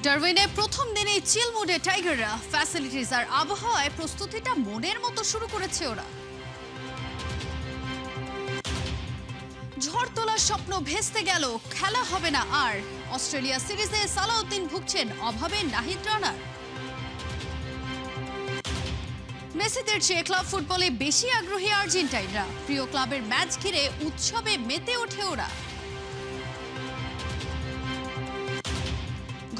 ডারউইনে প্রথম দিনেই চিল মুডে টাইগাররা। ফ্যাসিলিটিস আর আবহাওয়ায় প্রস্তুতিটা মনের মতো শুরু করেছে ওরা। ঝড় তোলার স্বপ্ন ভেস্তে গেল, খেলা হবে না আর। অস্ট্রেলিয়া সিরিজে সালাউদ্দিন ভুগছেন অভাবে নাহিদ রানার। মেসিদের চেয়ে ক্লাব ফুটবলে বেশি আগ্রহী আর্জেন্টাইনরা। প্রিয় ক্লাবের ম্যাচ ঘিরে উৎসবে মেতে ওঠে ওরা।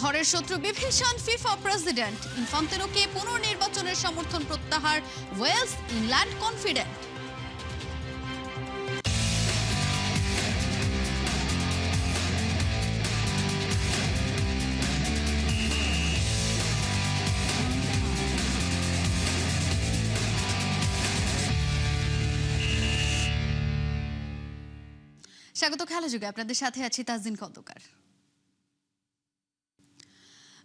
ঘরের শত্রু বিভীষণ ফিফা প্রেসিডেন্ট ইনফান্তেনোকে পুনর্নির্বাচনের সমর্থন প্রত্যাহার। Wales England confident. স্বাগত খেলা যুগে, আপনাদের সাথে আছি তাজদিন খন্দকার।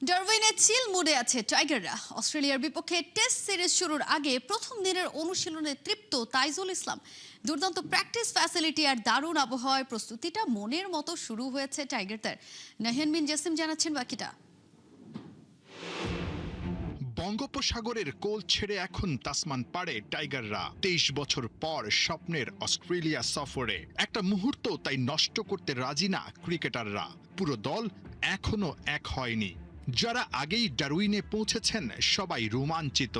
ডারউইনে চিল মুডে আছে টাইগাররা। অস্ট্রেলিয়ার বিপক্ষে টেস্ট সিরিজ শুরুর আগে প্রথম দিনের অনুশীলনে তৃপ্ত তাইজুল ইসলাম। দুর্দান্ত প্র্যাকটিস ফ্যাসিলিটি আর দারুণ আবহাওয়ায় প্রস্তুতিটা মনের মতো শুরু হয়েছে টাইগারদের। নাহিয়ান বিন জাসিম জানাচ্ছেন বাকিটা। বঙ্গোপসাগরের কোল ছেড়ে এখন তাসমান পাড়ে টাইগাররা। 23 বছর পর স্বপ্নের অস্ট্রেলিয়া সফরে একটা মুহূর্ত তাই নষ্ট করতে রাজি না ক্রিকেটাররা। পুরো দল এখনো এক হয়নি। যারা আগেই ডারউইনে পৌঁছেছেন সবাই রোমাঞ্চিত,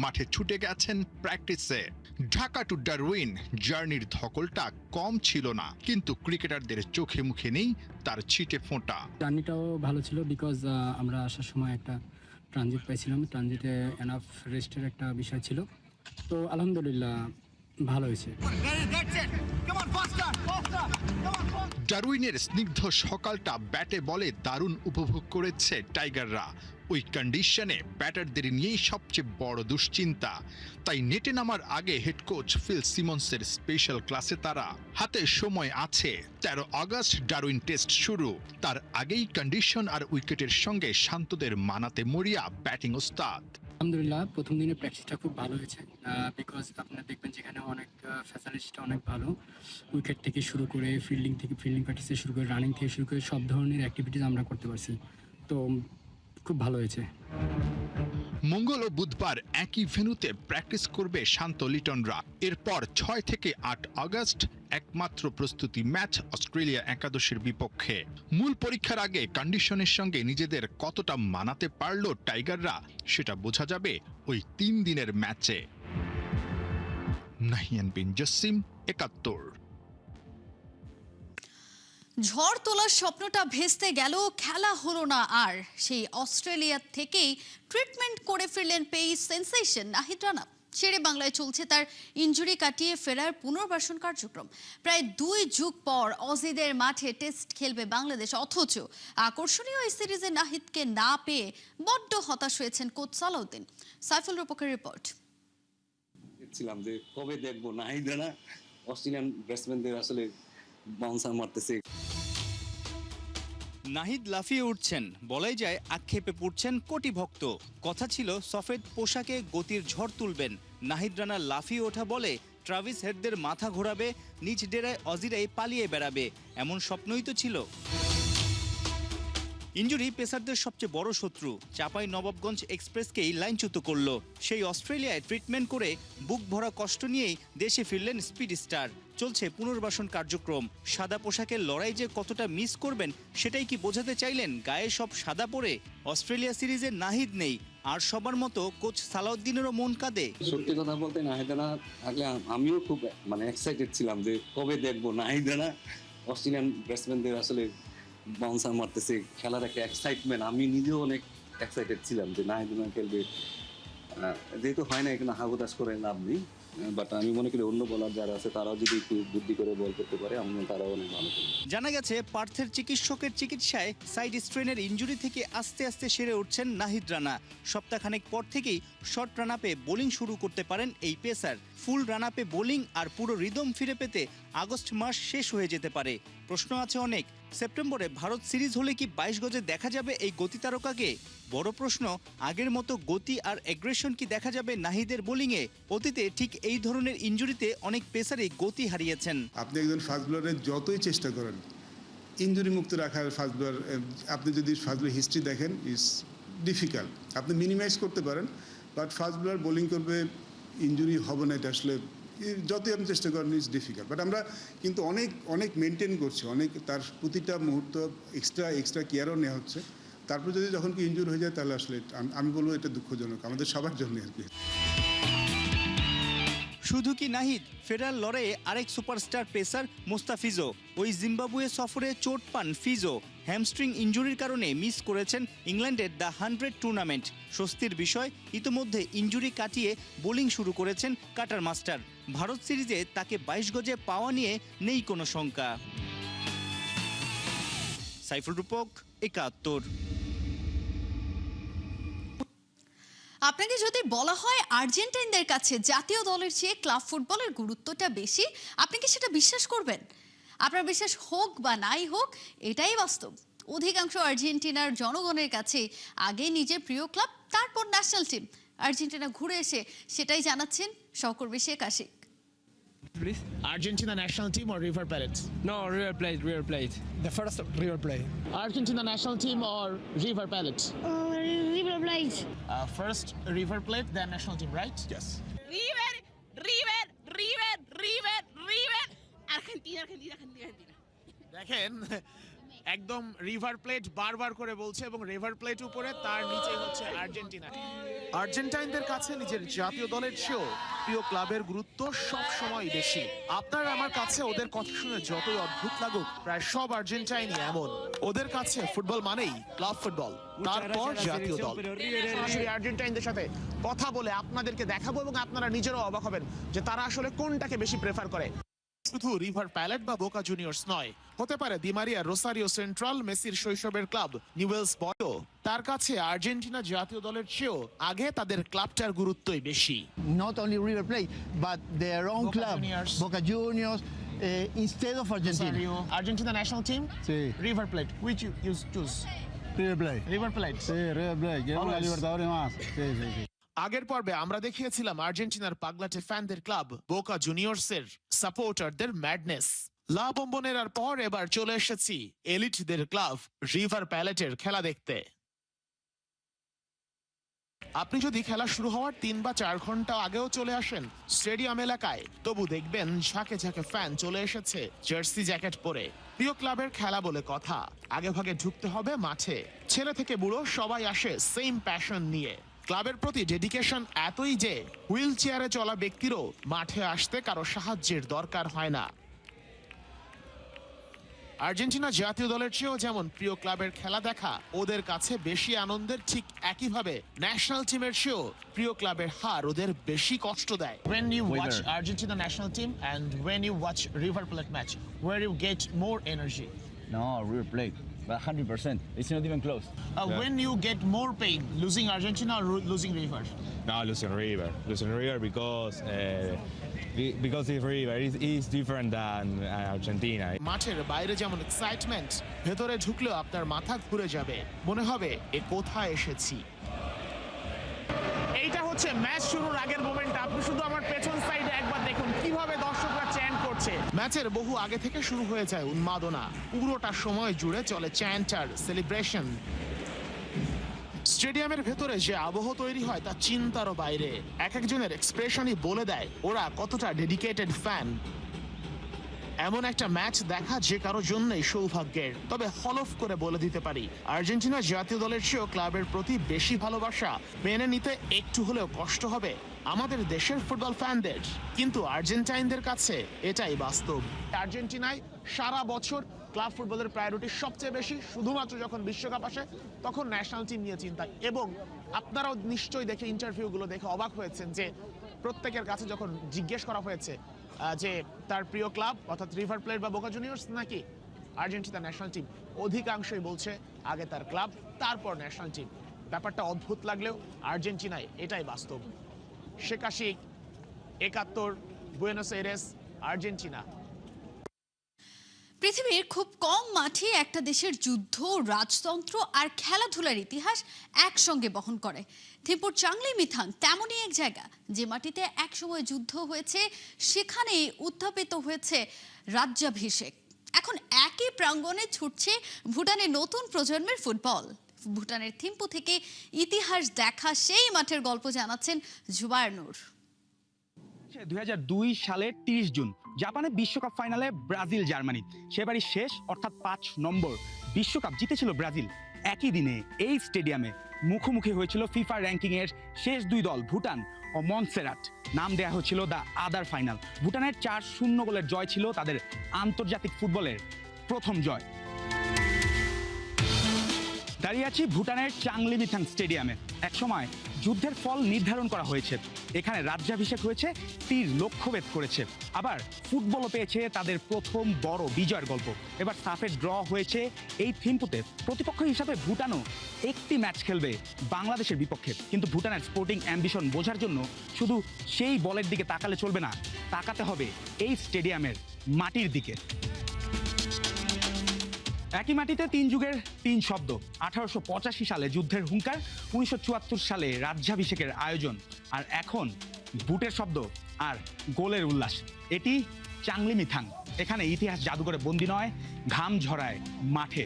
মাঠে ছুটে গেছেন প্র্যাকটিসে। ঢাকা টু ডারউইন জার্নির ধকলটা কম ছিল না, কিন্তু ক্রিকেটারদের চোখে মুখে নেই তার ছিটে ফোঁটা। জার্নিটাও ভালো ছিল বিকজ আমরা আসার সময় একটা ট্রানজিট পাইছিলাম। ট্রানজিটে এনাফ রেস্টের একটা বিষয় ছিল, তো আলহামদুলিল্লাহ ভালো হয়েছে। ডারউইনের স্নিগ্ধ সকালটা ব্যাটে বলে দারুণ উপভোগ করেছে টাইগাররা। ওই কন্ডিশনে ব্যাটারদের নিয়েই সবচেয়ে বড় দুশ্চিন্তা। তাই নেটে নামার আগে হেড কোচ ফিল সিমন্সের স্পেশাল ক্লাসে তারা। হাতে সময় আছে, 13 আগস্ট ডারউইন টেস্ট শুরু। তার আগেই কন্ডিশন আর উইকেটের সঙ্গে শান্তদের মানাতে মরিয়া ব্যাটিং ওস্তাদ। আলহামদুলিল্লাহ প্রথম দিনে প্র্যাকটিসটা খুব ভালো হয়েছে বিকজ আপনারা দেখবেন যেখানে অনেক ফ্যাসিলিটিসটা অনেক ভালো। উইকেট থেকে শুরু করে ফিল্ডিং প্র্যাকটিস থেকে শুরু করে রানিং থেকে শুরু করে সব ধরনের অ্যাক্টিভিটিস আমরা করতে পারছি, তো খুব ভালো হয়েছে। মঙ্গল ও বুধবার একই ভেন্যুতে প্র্যাকটিস করবে শান্ত লিটনরা। এরপর 6 থেকে 8 আগস্ট একমাত্র প্রস্তুতি ম্যাচ অস্ট্রেলিয়া একাদশের বিপক্ষে। মূল পরীক্ষার আগে কন্ডিশনের সঙ্গে নিজেদের কতটা মানাতে পারল টাইগাররা সেটা বোঝা যাবে ওই 3 দিনের ম্যাচে। নাহিয়ান বিন জাসিম, 71। ঝড় তোলার স্বপ্নটা ভেস্তে গেল, খেলা হলো না আর। সেই অস্ট্রেলিয়া থেকেই ট্রিটমেন্ট করে ফিরলেন পেস সেন্সেশন নাহিদ রানা। শেরে বাংলায় চলছে তার ইনজুরি কাটিয়ে ফেরার পুনর্বাসন কার্যক্রম। প্রায় 2 যুগ পর অজিদের মাঠে টেস্ট খেলবে বাংলাদেশ, অথচ আকর্ষণীয় এই সিরিজে নাহিদকে না পেয়ে বড্ড হতাশ হয়েছেন কোচ সালাউদ্দিন। সাইফুল রূপকের রিপোর্ট। ছিলাম যে কবে দেখবো নাহিদ রানা অস্ট্রেলিয়ান ব্যাটসম্যানদের আসলে বাউন্সার মারতেছে। নাহিদ লাফিয়ে উঠছেন, বলাই যায় আক্ষেপে পড়ছেন কোটি ভক্ত। কথা ছিল সফেদ পোশাকে গতির ঝড় তুলবেন। নাহিদ রানা লাফিয়ে ওঠা বলে ট্রাভিস হেডদের মাথা ঘোরাবে, নিজ ডেরায় অজিরাই পালিয়ে বেড়াবে, এমন স্বপ্নই তো ছিল। ইনজুরি পেসারদের সবচেয়ে বড় শত্রু। চাপাই নবাবগঞ্জ এক্সপ্রেসকেই লাইনচ্যুত করল। সেই অস্ট্রেলিয়ায় ট্রিটমেন্ট করে বুক ভরা কষ্ট নিয়েই দেশে ফিরলেন স্পিড স্টার। চলছে পুনর্বাসন কার্যক্রম। সাদা পোশাকের লড়াই যে কতটা মিস করবেন সেটাই কি বোঝাতে চাইলেন গায়ে সব সাদা পরে? অস্ট্রেলিয়া সিরিজে নাহিদ নেই, আর সবার মতো কোচ সালাউদ্দিনেরও মন কাঁদে। সত্যি কথা বলতে নাহিদ রানা থাকলে আমিও খুব এক্সাইটেড ছিলাম যে কবে দেখবো নাহিদ রানা অস্ট্রেলিয়ান ব্যাটসম্যানদের আসলে বাউন্সার মারতেছে। খেলার একটা এক্সাইটমেন্ট, আমি নিজেও অনেক এক্সাইটেড ছিলাম যে নাহিদ রানা খেলবে। যেহেতু হয় না এখানে হাগুদাস করে লাভ নেই, বাট আমি মনে করি অন্য বলার যারা আছে তারাও যদি একটু বুদ্ধি করে বল করতে পারে আমি তারাও অনেক ভালো খেলবে। জানা গেছে পার্থের চিকিৎসকের চিকিৎসায় সাইড স্ট্রেনের ইনজুরি থেকে আস্তে আস্তে সেরে উঠছেন নাহিদ রানা। সপ্তাহখানেক পর থেকেই শর্ট রান আপে বোলিং শুরু করতে পারেন এই পেসার। ফুল রান আপে বোলিং আর পুরো রিদম ফিরে পেতে আগস্ট মাস শেষ হয়ে যেতে পারে। প্রশ্ন আছে অনেক, সেপ্টেম্বরে ভারত সিরিজ হলে কি 22 গজে দেখা যাবে এই গতি তারকাকে? বড় প্রশ্ন, আগের মতো গতি আর অ্যাগ্রেশন কি দেখা যাবে নাহিদের বোলিংয়ে? অতীতে ঠিক এই ধরনের ইনজুরিতে অনেক পেসারই গতি হারিয়েছেন। আপনি একজন ফাস্ট বোলারের যতই চেষ্টা করেন ইনজুরি মুক্ত রাখার ফাস্ট বোলার, আপনি যদি ফাস্ট বোলার হিস্ট্রি দেখেন, ইজ ডিফিকাল্ট। আপনি মিনিমাইজ করতে পারেন, বাট ফাস্ট বোলার বোলিং করবে, ইনজুরি হবে না, এটা আসলে যতই আপনি চেষ্টা করেন ইজ ডিফিকাল্ট। বাট আমরা কিন্তু অনেক অনেক মেনটেন করছি, অনেক তার প্রতিটা মুহূর্ত এক্সট্রা কেয়ারও নেওয়া হচ্ছে। তারপর যদি যখন কি ইনজুর হয়ে যায়, তাহলে আসলে আমি বলবো এটা দুঃখজনক আমাদের সবার জন্য আর কি। শুধু কি নাহিদ, ফেরার লড়াইয়ে আরেক সুপারস্টার পেসার মুস্তাফিজও। ওই জিম্বাবুয়ে সফরে চোট পান ফিজো। হ্যামস্ট্রিং ইনজুরির কারণে মিস করেছেন ইংল্যান্ডের দ্য 100 টুর্নামেন্ট। স্বস্তির বিষয়, ইতোমধ্যে ইনজুরি কাটিয়ে বোলিং শুরু করেছেন কাটার মাস্টার। ভারত সিরিজে তাকে 22 গজে পাওয়া নিয়ে নেই কোনো শঙ্কা। সাইফুল রূপক, 71। আপনাকে যদি বলা হয় আর্জেন্টাইনদের কাছে জাতীয় দলের চেয়ে ক্লাব ফুটবলের গুরুত্বটা বেশি, আপনি কি সেটা বিশ্বাস করবেন? আপনার বিশ্বাস হোক বা নাই হোক, এটাই বাস্তব। অধিকাংশ আর্জেন্টিনার জনগণের কাছে আগে নিজের প্রিয় ক্লাব, তারপর ন্যাশনাল টিম। আর্জেন্টিনা ঘুরে এসে সেটাই জানাচ্ছেন সহকর্মী Sheikh Ashiq. Please? Argentina national team or River Plate? No, River Plate. The first River Plate. Argentina national team or River Plate? River Plate. First River Plate, then national team, right? Yes. River. Argentina. দেখেন একদম river plate বারবার করে বলছে এবং river plate উপরে তার নিচে হচ্ছে আর্জেন্টিনা। আর্জেন্টাইনদের কাছে নিজের জাতীয় দলের চেয়েও প্রিয় ক্লাবের গুরুত্ব সব সময় বেশি। আপনার আমার কাছে ওদের কথা শুনে যতই অদ্ভুত লাগুক, প্রায় সব আর্জেন্টাইনই এমন। ওদের কাছে ফুটবল মানেই ক্লাব ফুটবল, তারপর জাতীয় দল। সরাসরি আর্জেন্টাইনদের সাথে কথা বলে আপনাদেরকে দেখাবো এবং আপনারা নিজেরাও অবাক হবেন যে তারা আসলে কোনটাকে বেশি প্রেফার করে। শুধু রিভার প্যালেট বা বোকা জুনিয়র্স নয়, হতে পারে দিমারিয়া রোসারিও সেন্ট্রাল, মেসির শৈশবের ক্লাব নিউয়েলস বয়ও। তার কাছে আর্জেন্টিনা জাতীয় দলের চেয়েও আগে তাদের ক্লাবটার গুরুত্বই বেশি। Not only River Plate, but their own Boca club, Juniors. Boca Juniors, instead of Argentina. Rosario, Argentina national team? Sí. River Plate. Which you choose? River Plate. River Plate. Sí, River Plate. Queremos la Always. Libertadores más. Sí. আগের পর্বে আমরা দেখিয়েছিলাম আর্জেন্টিনার পাগলাটে ফ্যানদের club বোকা জুনিয়র্সের সাপোর্টারদের madness. লা বম্বোনেরার পর এবার চলে এসেছি এলিটদের ক্লাব রিভার প্যালেটের খেলা দেখতে। আপনি যদি খেলা শুরু হওয়ার 3 বা 4 ঘন্টা আগেও চলে আসেন স্টেডিয়াম এলাকায়, তবু দেখবেন ঝাঁকে ঝাঁকে ফ্যান চলে এসেছে জার্সি জ্যাকেট পরে। প্রিয় ক্লাবের খেলা বলে কথা, আগে ভাগে ঢুকতে হবে মাঠে। ছেলে থেকে বুড়ো সবাই আসে সেম প্যাশন নিয়ে। ক্লাবের প্রতি ডেডিকেশন এতই যে হুইল চেয়ারে চলা ব্যক্তিরও মাঠে আসতে কারো সাহায্যের দরকার হয় না। আর্জেন্টিনা জাতীয় দলের চেয়েও যেমন প্রিয় ক্লাবের খেলা দেখা ওদের কাছে বেশি আনন্দের, ঠিক একইভাবে ন্যাশনাল টিমের চেয়েও প্রিয় ক্লাবের হার ওদের বেশি কষ্ট দেয়। When you watch Argentina national team and when you watch River Plate match, where you get more energy? No, River Plate, but 100%. It's not even close. When you get more pain, losing Argentina or losing River? No, losing River because it's River is different than Argentina. মাঠের বাইরে যেমন excitement, ভেতরে ঢুকলেও আপনার মাথা ঘুরে যাবে, মনে হবে এ কোথায় এসেছি। এইটা হচ্ছে ম্যাচ শুরুর আগের মোমেন্ট। আপনি শুধু আমার পেছন সাইডে একবার দেখুন কিভাবে দর্শকরা চ্যান্ট করছে। ম্যাচের বহু আগে থেকে শুরু হয়ে যায় উন্মাদনা, পুরোটা সময় জুড়ে চলে চ্যান্ট আর সেলিব্রেশন। স্টেডিয়ামের ভেতরে যে আবহ তৈরি হয় তা চিন্তারও বাইরে। এক একজনের এক্সপ্রেশনই বলে দেয় ওরা কতটা ডেডিকেটেড ফ্যান। এমন একটা ম্যাচ দেখা যে কারোর জন্যই সৌভাগ্যের। তবে হলফ করে বলে দিতে পারি, আর্জেন্টিনা জাতীয় দলের চেয়েও ক্লাবের প্রতি বেশি ভালোবাসা মেনে নিতে একটু হলেও কষ্ট হবে আমাদের দেশের ফুটবল ফ্যানদের, কিন্তু আর্জেন্টাইনদের কাছে এটাই বাস্তব। আর্জেন্টিনায় সারা বছর ক্লাব ফুটবলের প্রায়োরিটি সবচেয়ে বেশি, শুধুমাত্র যখন বিশ্বকাপ আসে তখন ন্যাশনাল টিম নিয়ে চিন্তা। এবং আপনারাও নিশ্চয়ই দেখে ইন্টারভিউগুলো দেখে অবাক হয়েছেন যে প্রত্যেকের কাছে যখন জিজ্ঞেস করা হয়েছে যে তার প্রিয় ক্লাব অর্থাৎ রিভার প্লেট বা বোকা জুনিয়র্স নাকি আর্জেন্টিনা ন্যাশনাল টিম, অধিকাংশই বলছে আগে তার ক্লাব তারপর ন্যাশনাল টিম। ব্যাপারটা অদ্ভুত লাগলেও আর্জেন্টিনায় এটাই বাস্তব। Sheikh Ashiq, 71, Buenos Aires, Argentina. পৃথিবীর খুব কম মাঠে একটা দেশের যুদ্ধ, রাজতন্ত্র আর খেলাধুলার ইতিহাস একসঙ্গে বহন করে। থিম্পুর চাংলি মিথাং তেমনই এক জায়গা, যে মাটিতে একসময় যুদ্ধ হয়েছে, সেখানেই উত্থাপিত হয়েছে রাজ্যাভিষেক। এখন একই প্রাঙ্গণে ছুটছে ভুটানের নতুন প্রজন্মের ফুটবল। ভুটানের থিম্পু থেকে ইতিহাস দেখা সেই মাঠের গল্প জানাচ্ছেন জুবায়ের নূর। 2002 সালের 30 জুন জাপানে বিশ্বকাপ ফাইনালে ব্রাজিল জার্মানি, সেবারই শেষ অর্থাৎ 5 নম্বর বিশ্বকাপ জিতেছিল ব্রাজিল। একই দিনে এই স্টেডিয়ামে মুখোমুখি হয়েছিল ফিফা র্যাঙ্কিং এর শেষ দুই দল ভুটান ও মন্সেরাট। নাম দেয়া হয়েছিল দ্য আদার ফাইনাল। ভুটানের 4-0 গোলের জয় ছিল তাদের আন্তর্জাতিক ফুটবলের প্রথম জয়। দাঁড়িয়ে আছি ভুটানের চাংলিমিথাং স্টেডিয়ামে। একসময় যুদ্ধের ফল নির্ধারণ করা হয়েছে, এখানে রাজ্যাভিষেক হয়েছে, তীর লক্ষ্যভেদ করেছে, আবার ফুটবলও পেয়েছে তাদের প্রথম বড় বিজয়ের গল্প। এবার সাফের ড্র হয়েছে এই থিম্পুতে। প্রতিপক্ষ হিসাবে ভুটানও একটি ম্যাচ খেলবে বাংলাদেশের বিপক্ষে, কিন্তু ভুটানের স্পোর্টিং অ্যাম্বিশন বোঝার জন্য শুধু সেই বলের দিকে তাকালে চলবে না, তাকাতে হবে এই স্টেডিয়ামের মাটির দিকে। একই মাটিতে 3 যুগের 3 শব্দ। 1885 সালে যুদ্ধের হুঙ্কার, 1974 সালে রাজ্যাভিষেকের আয়োজন, আর এখন বুটের শব্দ আর গোলের উল্লাস। এটি চাংলিমিথাং। এখানে ইতিহাস জাদুঘরে বন্দী নয়, ঘাম ঝরায় মাঠে।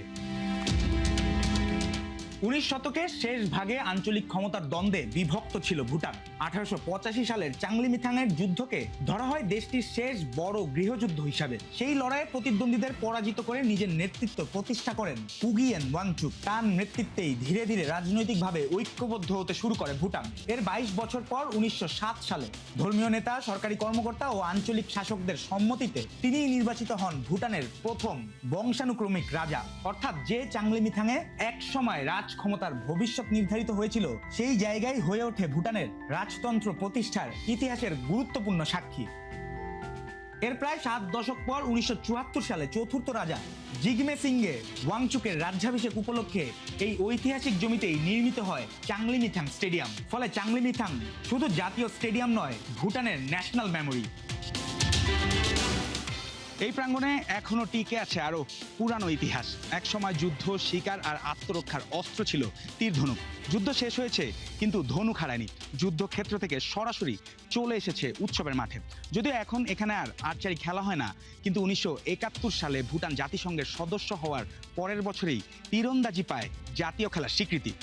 19 শতকের শেষ ভাগে আঞ্চলিক ক্ষমতার দ্বন্দ্বে বিভক্ত ছিল ভুটান। 1885 সালের চাংলিমিথাংয়ের যুদ্ধকে ধরা হয় দেশটির শেষ বড় গৃহযুদ্ধ হিসাবে। সেই লড়াইয়ে প্রতিদ্বন্দ্বীদের পরাজিত করে নিজের নেতৃত্ব প্রতিষ্ঠা করেন উগিয়েন ওয়াংচুক। তার নেতৃত্বেই ধীরে ধীরে রাজনৈতিকভাবে ঐক্যবদ্ধ হতে শুরু করে ভুটান। এর 22 বছর পর 1907 সালে ধর্মীয় নেতা, সরকারি কর্মকর্তা ও আঞ্চলিক শাসকদের সম্মতিতে তিনিই নির্বাচিত হন ভুটানের প্রথম বংশানুক্রমিক রাজা। অর্থাৎ যে চাংলিমিথাংয়ে এক সময় রাজ ক্ষমতার ভবিষ্যৎ নির্ধারিত হয়েছিল, সেই জায়গায় হয়ে ওঠে ভুটানের রাজতন্ত্র প্রতিষ্ঠার ইতিহাসের গুরুত্বপূর্ণ সাক্ষী। এর প্রায় 7 দশক পর 1974 সালে চতুর্থ রাজা জিগমে সিংহে ওয়াংচুকের রাজ্যাভিষেক উপলক্ষে এই ঐতিহাসিক জমিতেই নির্মিত হয় চাংলিমিথাং স্টেডিয়াম। ফলে চাংলিমিথাং শুধু জাতীয় স্টেডিয়াম নয়, ভুটানের ন্যাশনাল মেমোরি। এই প্রাঙ্গণে এখনো টিকে আছে আরো পুরানো ইতিহাস। এক সময় যুদ্ধ, শিকার আর আত্মরক্ষার অস্ত্র ছিল তীর ধনুক। যুদ্ধ শেষ হয়েছে, কিন্তু ধনুক হারায়নি। যুদ্ধক্ষেত্র থেকে সরাসরি চলে এসেছে উৎসবের মাঠে। যদিও এখন এখানে আর আর্চারি খেলা হয় না, কিন্তু 1971 সালে ভুটান জাতিসংঘের সদস্য হওয়ার পরের বছরেই তীরন্দাজি পায় জাতীয় খেলার স্বীকৃতি।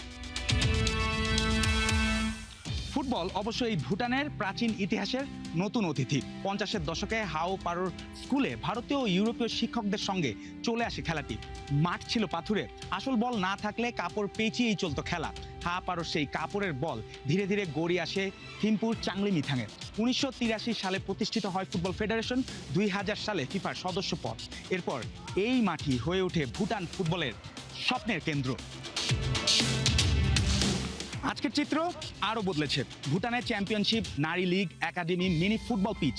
ফুটবল অবশ্যই ভুটানের প্রাচীন ইতিহাসের নতুন অতিথি। 50-এর দশকে হাও পারোর স্কুলে ভারতীয় ও ইউরোপীয় শিক্ষকদের সঙ্গে চলে আসে খেলাটি। মাঠ ছিল পাথুরে, আসল বল না থাকলে কাপড় পেঁচিয়েই চলতো খেলা। হা পারোর সেই কাপড়ের বল ধীরে ধীরে গড়িয়ে আসে থিম্পুর চাংলিমিথাংয়ে। 1983 সালে প্রতিষ্ঠিত হয় ফুটবল ফেডারেশন, 2000 সালে ফিফার সদস্য পদ। এরপর এই মাঠই হয়ে ওঠে ভুটান ফুটবলের স্বপ্নের কেন্দ্র। আজকের চিত্র আরো বদলেছে। ভুটানের চ্যাম্পিয়নশিপ, নারী league, academy, mini football pitch,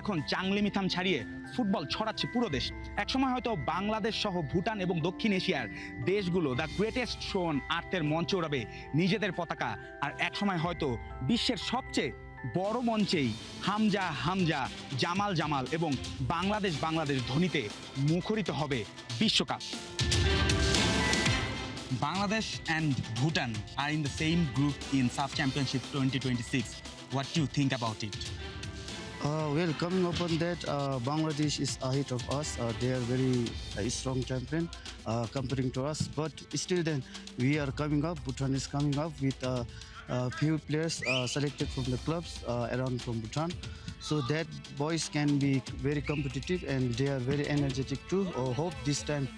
এখন চাংলিমিথাং ছাড়িয়ে ফুটবল ছড়াচ্ছে পুরো দেশ। একসময় হয়তো বাংলাদেশ সহ ভুটান এবং দক্ষিণ এশিয়ার দেশগুলো দ্য গ্রেটেস্ট শো অন আর্থের মঞ্চে ওড়াবে নিজেদের পতাকা, আর একসময় হয়তো বিশ্বের সবচেয়ে বড় মঞ্চেই হামজা হামজা, জামাল জামাল এবং বাংলাদেশ বাংলাদেশ ধ্বনিতে মুখরিত হবে বিশ্বকাপ। Bangladesh and Bhutan are in the same group in SAF Championship 2026. What do you think about it? Well, coming upon that, Bangladesh is ahead of us. They are very strong champion comparing to us. But still then, we are coming up. Bhutan is coming up with few players selected from the clubs around from Bhutan. So that boys can be very competitive and they are very energetic too. Hope this time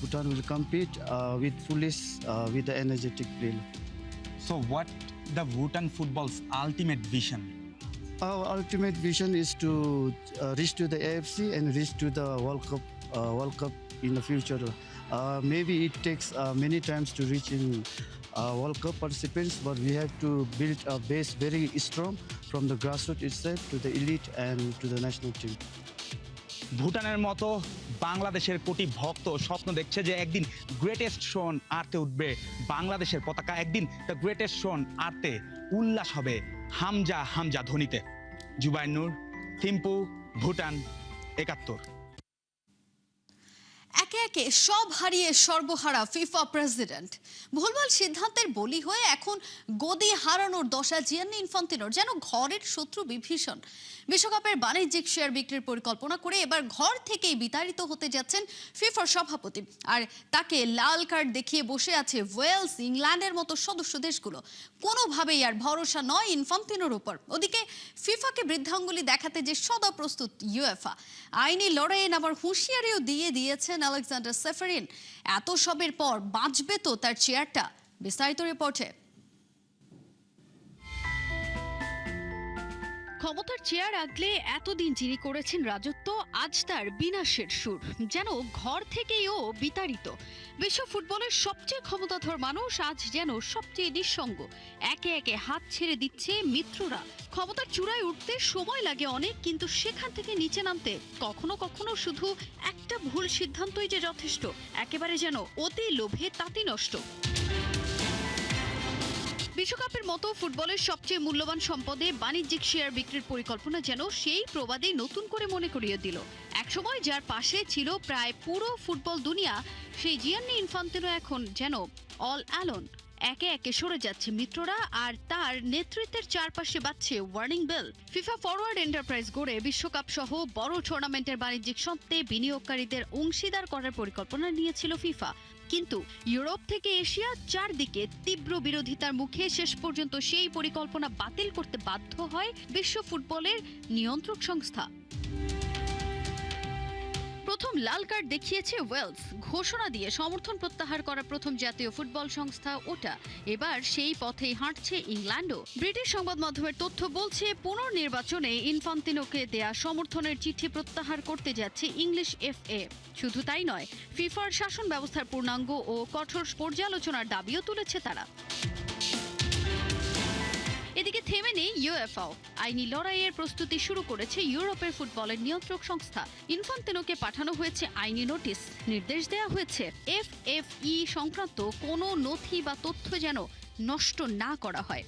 Bhutan will compete with fullest with the energetic play. So what the Bhutan football's ultimate vision? Our ultimate vision is to reach to the AFC and reach to the World Cup in the future. Maybe it takes many times to reach in World Cup participants, but we have to build a base very strong from the grassroots itself to the elite and to the national team. ভুটানের মতো বাংলাদেশের কোটি ভক্ত স্বপ্ন দেখছে যে একদিন greatest show on আর্থে উঠবে বাংলাদেশের পতাকা, একদিন দ্য গ্রেটেস্ট শো অন আর্থে উল্লাস হবে হামজা হামজা ধ্বনিতে। জুবায়ের নূর, থিম্পু, ভুটান, 71। একে একে সব হারিয়ে সর্বহারা ফিফা প্রেসিডেন্ট। ভুলভাল সিদ্ধান্তের বলি হয়ে এখন গদি হারানোর দশা জিয়ান্নি ইনফান্তিনোর, যেন ঘরের শত্রু বিভীষণ। বিশ্বকাপের বাণিজ্যিক শেয়ার বিক্রির পরিকল্পনা করে এবার ঘর থেকেই বিতাড়িত হতে যাচ্ছেন ফিফার সভাপতি, আর তাকে লাল কার্ড দেখিয়ে বসে আছে ওয়েলস, ইংল্যান্ডের মতো সদস্য দেশগুলো। কোনোভাবেই আর ভরসা নয় ইনফান্তিনোর উপর। ওদিকে ফিফাকে বৃদ্ধাঙ্গুলি দেখাতে যে সদা প্রস্তুত ইউএফা, আইনি লড়াইয়ে নামার হুঁশিয়ারিও দিয়ে দিয়েছেন আলেকজান্ডার সেফারিন। এত সবের পর বাঁচবে তো তার চেয়ারটা? বিস্তারিত রিপোর্টে। ক্ষমতার চেয়ার আগলে এতদিন যিনি করেছেন রাজত্ব, আজ তার বিনাশের সুর, যেন ঘর থেকেইও বিতাড়িত। বিশ্ব ফুটবলের সবচেয়ে ক্ষমতাধর মানুষ আজ যেন সবচেয়ে নিঃসঙ্গ। একে একে হাত ছেড়ে দিচ্ছে মিত্ররা। ক্ষমতার চূড়ায় উঠতে সময় লাগে অনেক, কিন্তু সেখান থেকে নিচে নামতে কখনো কখনো শুধু একটা ভুল সিদ্ধান্তই যে যথেষ্ট, একেবারে যেন অতি লোভে তাঁতি নষ্ট। বিশ্বকাপের মতো ফুটবলের সবচেয়ে মূল্যবান সম্পদে বাণিজ্যিক শেয়ার বিক্রির পরিকল্পনা যেন সেই প্রবাদেই নতুন করে মনে করিয়ে দিল। একসময় যার পাশে ছিল প্রায় পুরো ফুটবল দুনিয়া, সেই জিয়ান্নি ইনফান্তিনো এখন যেন অল অ্যালোন। একে একে সরে যাচ্ছে মিত্ররা, আর তার নেতৃত্বের চারপাশে বাজছে warning bell. FIFA forward enterprise গড়ে বিশ্বকাপ সহ বড় টুর্নামেন্টের বাণিজ্যিক স্বত্বে বিনিয়োগকারীদের অংশীদার করার পরিকল্পনা নিয়েছিল ফিফা, কিন্তু ইউরোপ থেকে এশিয়া চারদিকে তীব্র বিরোধিতার মুখে শেষ পর্যন্ত সেই পরিকল্পনা বাতিল করতে বাধ্য হয় বিশ্ব ফুটবলের নিয়ন্ত্রক সংস্থা। প্রথম লাল কার্ড দেখিয়েছে ওয়েলস, ঘোষণা দিয়ে সমর্থন প্রত্যাহার করা প্রথম জাতীয় ফুটবল সংস্থা ওটা। এবার সেই পথেই হাঁটছে ইংল্যান্ডও। ব্রিটিশ সংবাদ মাধ্যমের তথ্য বলছে, পুনর্নির্বাচনে ইনফান্তিনোকে দেয়া সমর্থনের চিঠি প্রত্যাহার করতে যাচ্ছে ইংলিশ এফএ। শুধু তাই নয়, ফিফার শাসন ব্যবস্থার পূর্ণাঙ্গ ও কঠোর পর্যালোচনার দাবিও তুলেছে তারা। এদিকে থেমে নেই ইউএফাও। আইনি লড়াইয়ের প্রস্তুতি শুরু করেছে ইউরোপের ফুটবলের নিয়ন্ত্রক সংস্থা। ইনফান্তিনোকে পাঠানো হয়েছে আইনি নোটিশ। নির্দেশ দেওয়া হয়েছে এফএফই সংক্রান্ত কোনো নথি বা তথ্য যেন নষ্ট না করা হয়।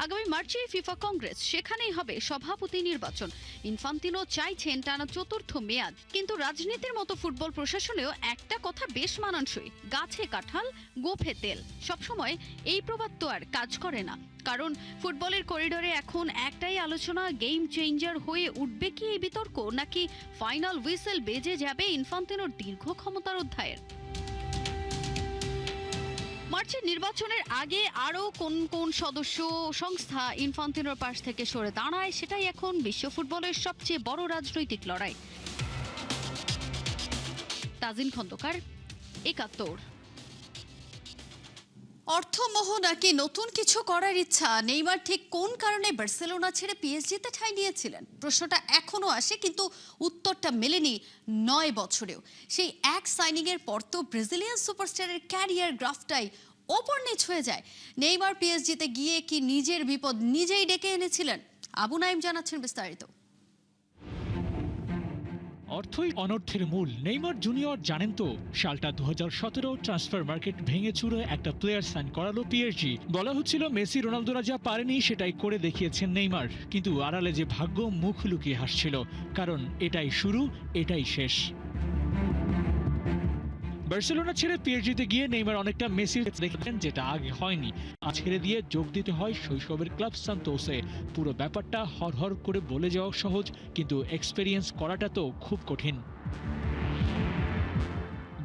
আগামী মার্চে ফিফা কংগ্রেস, সেখানেই হবে সভাপতি নির্বাচন। ইনফান্তিনো চাইছেন টানা চতুর্থ মেয়াদ, কিন্তু রাজনীতির মতো ফুটবল প্রশাসনেও একটা কথা বেশ মানানসই, গাছে কাঁঠাল গোফে তেল। সবসময় এই প্রবাদ তো আর কাজ করে না, কারণ ফুটবলের করিডোরে এখন একটাই আলোচনা, গেম চেঞ্জার হয়ে উঠবে কি এই বিতর্ক, নাকি ফাইনাল হুইসেল বেজে যাবে ইনফান্তিনোর দীর্ঘ ক্ষমতার অধ্যায়ের। মার্চের নির্বাচনের আগে আরও কোন কোন সদস্য সংস্থা ইনফান্তিনোর পাশ থেকে সরে দাঁড়ায়, সেটাই এখন বিশ্ব ফুটবলের সবচেয়ে বড় রাজনৈতিক লড়াই। তাজিন খন্দকার, ৭১। অর্থমোহ নাকি নতুন কিছু করার ইচ্ছা? নেইমার ঠিক কোন কারণে বার্সেলোনা ছেড়ে পিএসজিতে ঠাঁই নিয়েছিলেন? প্রশ্নটা এখনো আসে, কিন্তু উত্তরটা মেলেনি ৯ বছরেও। সেই এক সাইনিংয়ের পর তো ব্রাজিলিয়ান সুপারস্টারের ক্যারিয়ার গ্রাফটাই ওপর নিচ হয়ে যায়। নেইমার পিএসজিতে গিয়ে কি নিজের বিপদ নিজেই ডেকে এনেছিলেন? আবু নাইম জানাচ্ছেন বিস্তারিত। অর্থই অনর্থের মূল। নেইমার জুনিয়র জানেন তো, সালটা ২০১৭ ট্রান্সফার মার্কেট ভেঙে চুরে একটা প্লেয়ার সাইন করালো পিএসজি। বলা হচ্ছিল মেসি রোনালদোরা যা পারেনি সেটাই করে দেখিয়েছেন নেইমার, কিন্তু আড়ালে যে ভাগ্য মুখ লুকিয়ে হাসছিল, কারণ এটাই শুরু, এটাই শেষ। বার্সেলোনা ছেড়ে পিএসজিতে গিয়ে নেইমার অনেকটা মেসি দেখেছেন, যেটা আগে হয়নি। ছেড়ে দিয়ে যোগ দিতে হয় শৈশবের ক্লাব সান্তোসে। পুরো ব্যাপারটা হরহর করে বলে যাওয়া সহজ, কিন্তু এক্সপেরিয়েন্স করাটা তো খুব কঠিন।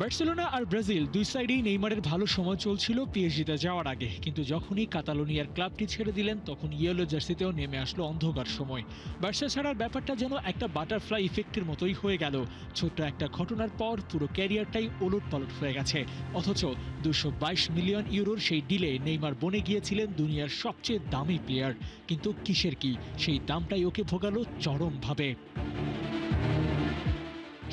বার্সেলোনা আর ব্রাজিল দুই সাইডেই নেইমারের ভালো সময় চলছিল পিএসজিতে যাওয়ার আগে, কিন্তু যখনই কাতালোনিয়ার ক্লাবটি ছেড়ে দিলেন, তখন ইয়েলো জার্সিতেও নেমে আসলো অন্ধকার সময়। বার্সা ছাড়ার ব্যাপারটা যেন একটা বাটারফ্লাই ইফেক্টের মতোই হয়ে গেল। ছোট্ট একটা ঘটনার পর পুরো ক্যারিয়ারটাই ওলটপালট হয়ে গেছে। অথচ ২২২ মিলিয়ন ইউরোর সেই ডিলে নেইমার বনে গিয়েছিলেন দুনিয়ার সবচেয়ে দামি প্লেয়ার। কিন্তু কিসের কি, সেই দামটাই ওকে ভোগালো চরমভাবে।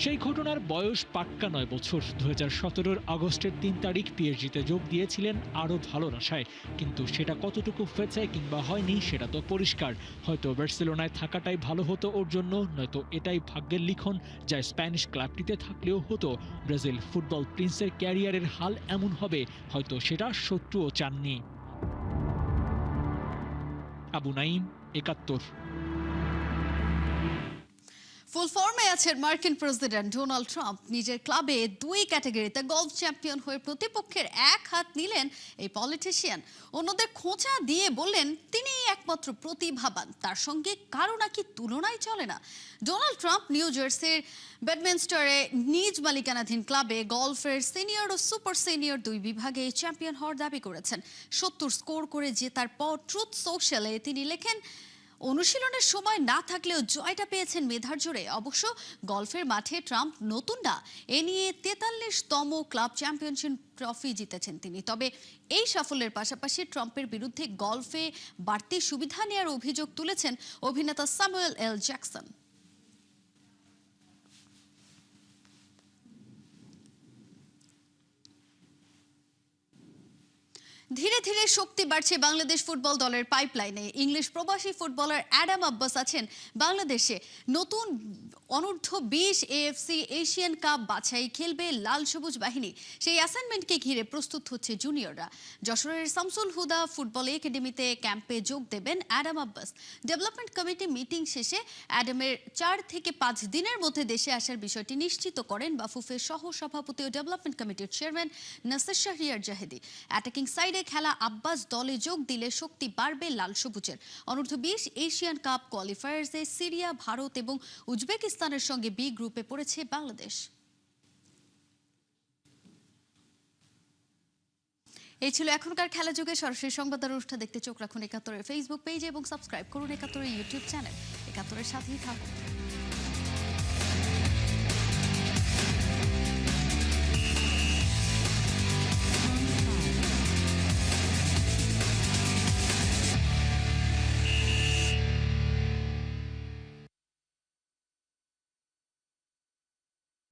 সেই ঘটনার বয়স পাক্কা ৯ বছর। ২০১৭ আগস্টের ৩ তারিখ পিএসজিতে যোগ দিয়েছিলেন আরও ভালোর আশায়, কিন্তু সেটা কতটুকু ফেছে কিংবা হয়নি সেটা তো পরিষ্কার। হয়তো বার্সেলোনায় থাকাটাই ভালো হতো ওর জন্য, নয়তো এটাই ভাগ্যের লিখন, যা স্প্যানিশ ক্লাবটিতে থাকলেও হতো। ব্রাজিল ফুটবল প্রিন্সের ক্যারিয়ারের হাল এমন হবে, হয়তো সেটা শত্রুও চাননি। আবু নাইম, ৭১। ফুল ফর্মে আছেন মার্কিন প্রেসিডেন্ট ডোনাল্ড ট্রাম্প। নিজের ক্লাবে 2 ক্যাটাগরিতে গলফ চ্যাম্পিয়ন হয়ে প্রতিপক্ষের এক হাত নিলেন এই পলিটিশিয়ান। অন্যদের খোঁচা দিয়ে বললেন তিনিই একমাত্র প্রতিভাবান, তার সঙ্গে কারো নাকি তুলনাই চলে না। ডোনাল্ড ট্রাম্প নিউ জার্সির বেডমিনস্টারে নিজ মালিকানাধীন ক্লাবে গলফের সিনিয়র ও সুপার সিনিয়র 2 বিভাগে চ্যাম্পিয়ন হওয়ার দাবি করেছেন। 70 স্কোর করে জেতার পর ট্রুথ সোশ্যালে তিনি লেখেন, অনুশীলনের সময় না থাকলেও জয়টা পেয়েছেন মেধার জোরে। অবশ্য গলফের মাঠে ট্রাম্প নতুন না, এ নিয়ে 43তম ক্লাব চ্যাম্পিয়নশিপ ট্রফি জিতেছেন তিনি। তবে এই সাফল্যের পাশাপাশি ট্রাম্পের বিরুদ্ধে গলফে বাড়তি সুবিধা নেওয়ার অভিযোগ তুলেছেন অভিনেতা স্যামুয়েল এল জ্যাকসন। ধীরে ধীরে শক্তি বাড়ছে বাংলাদেশ ফুটবল দলের পাইপলাইনে। ইংলিশ প্রবাসী ফুটবলার অ্যাডাম আব্বাস আছেন বাংলাদেশে। নতুন অনূর্ধ্ব-20 এএফসি এশিয়ান কাপ বাছাই খেলবে লাল সবুজ বাহিনী। সেই অ্যাসাইনমেন্টকে ঘিরে প্রস্তুত হচ্ছে জুনিয়ররা। যশোরের শামসুল হুদা ফুটবল একাডেমিতে ক্যাম্পে যোগ দেবেন Adam Abbas. Development committee meeting শেষে অ্যাডামের 4 থেকে 5 দিনের মধ্যে দেশে আসার বিষয়টি নিশ্চিত করেন বাফুফের সহ সভাপতি ও ডেভেলপমেন্ট কমিটির চেয়ারম্যান নাসির শাহরিয়ার জাহেদি। অ্যাটাকিং সাইডে খেলা আব্বাস দলে যোগ দিলে শক্তি বাড়বে লাল সবুজের। অনূর্ধ্ব-20 এশিয়ান কাপ কোয়ালিফায়ার্সে সিরিয়া, ভারত এবং উজবেকিস্তানের সঙ্গে বি গ্রুপে পড়েছে বাংলাদেশ। এই ছিল এখনকার খেলা যুগে। সরাসরি সংবাদ অনুষ্ঠান দেখতে চোখ রাখুন ৭১-এর ফেসবুক পেজে এবং সাবস্ক্রাইব করুন ৭১-এর ইউটিউব চ্যানেল। ৭১-এর সাথেই থাকুন।